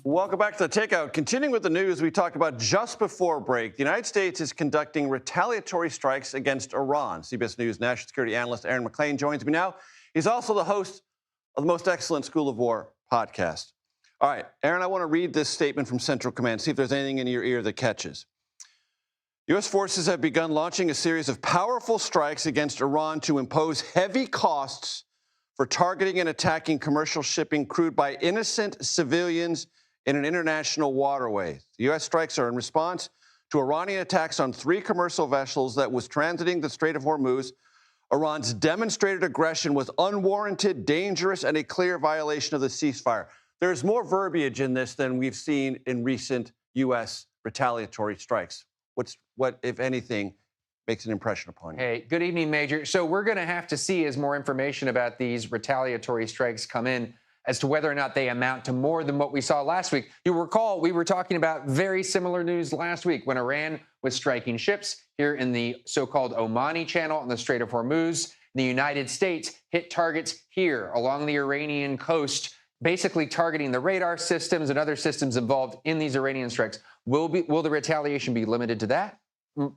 Welcome back to The Takeout. Continuing with the news we talked about just before break, the United States is conducting retaliatory strikes against Iran. CBS News national security analyst Aaron MacLean joins me now. He's also the host of the Most Excellent School of War podcast. All right, Aaron, I want to read this statement from Central Command, see if there's anything in your ear that catches. U.S. forces have begun launching a series of powerful strikes against Iran to impose heavy costs for targeting and attacking commercial shipping crewed by innocent civilians in an international waterway. The U.S. strikes are in response to Iranian attacks on 3 commercial vessels that was transiting the Strait of Hormuz. Iran's demonstrated aggression was unwarranted, dangerous, and a clear violation of the ceasefire. There's more verbiage in this than we've seen in recent U.S. retaliatory strikes. What, if anything, makes an impression upon you? Hey, good evening, Major. So we're going to have to see as more information about these retaliatory strikes come in as to whether or not they amount to more than what we saw last week. You'll recall we were talking about very similar news last week when Iran was striking ships here in the so-called Omani Channel on the Strait of Hormuz. The United States hit targets here along the Iranian coast, basically targeting the radar systems and other systems involved in these Iranian strikes. Will the retaliation be limited to that?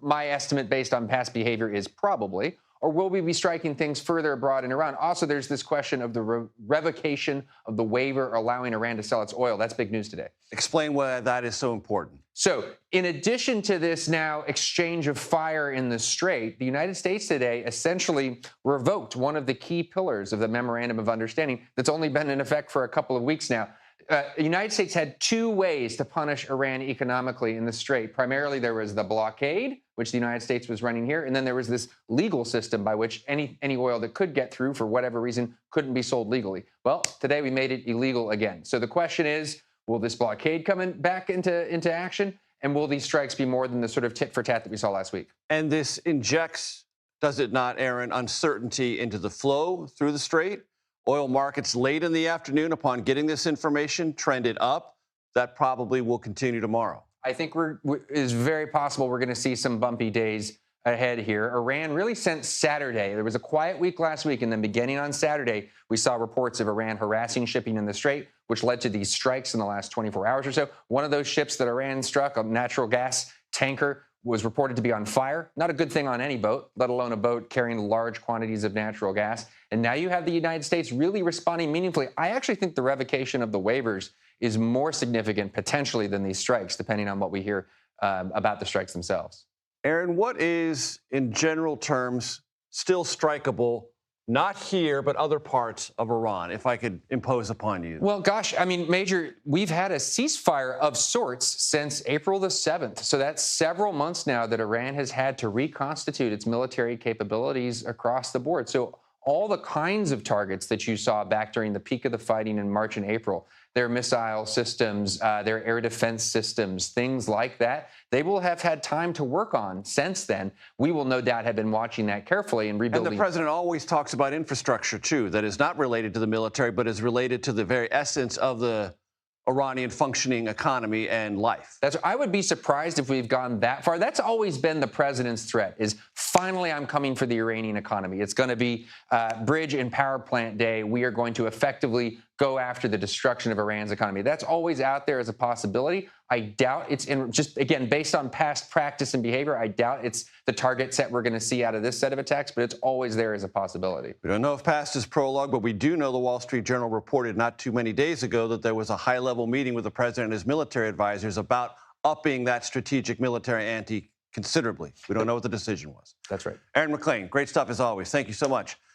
My estimate based on past behavior is probably. Or will we be striking things further abroad in Iran? Also, there's this question of the revocation of the waiver allowing Iran to sell its oil. That's big news today. Explain why that is so important. So, in addition to this now exchange of fire in the Strait, the United States today essentially revoked one of the key pillars of the Memorandum of Understanding that's only been in effect for a couple of weeks now. The United States had 2 ways to punish Iran economically in the Strait. Primarily, there was the blockade, which the United States was running here, and then there was this legal system by which any oil that could get through for whatever reason couldn't be sold legally. Well, today we made it illegal again. So the question is, will this blockade come back into action? And will these strikes be more than the sort of tit for tat that we saw last week? And this injects, does it not, Aaron, uncertainty into the flow through the Strait? Oil markets late in the afternoon upon getting this information trended up. That probably will continue tomorrow. I think it's very possible we're going to see some bumpy days ahead here. Iran really since Saturday. There was a quiet week last week, and then beginning on Saturday, we saw reports of Iran harassing shipping in the Strait, which led to these strikes in the last 24 hours or so. One of those ships that Iran struck, a natural gas tanker, was reported to be on fire. Not a good thing on any boat, let alone a boat carrying large quantities of natural gas. And now you have the United States really responding meaningfully. I actually think the revocation of the waivers is more significant potentially than these strikes, depending on what we hear about the strikes themselves. Aaron, what is, in general terms, still strikeable, not here, but other parts of Iran, if I could impose upon you? Well, gosh, I mean, Major, we've had a ceasefire of sorts since April the 7th. So that's several months now that Iran has had to reconstitute its military capabilities across the board. So all the kinds of targets that you saw back during the peak of the fighting in March and April, their missile systems, their air defense systems, things like that, they will have had time to work on since then. We will no doubt have been watching that carefully and rebuilding. And the president always talks about infrastructure, too, that is not related to the military, but is related to the very essence of the Iranian functioning economy and life. I would be surprised if we've gone that far. That's always been the president's threat, is finally I'm coming for the Iranian economy. It's going to be bridge and power plant day. We are going to effectively go after the destruction of Iran's economy. That's always out there as a possibility. I doubt it's just, again, based on past practice and behavior, I doubt it's the target set we're going to see out of this set of attacks, but it's always there as a possibility. We don't know if past is prologue, but we do know the Wall Street Journal reported not too many days ago that there was a high-level meeting with the president and his military advisors about upping that strategic military ante considerably. We don't know what the decision was. That's right. Aaron MacLean, great stuff as always. Thank you so much.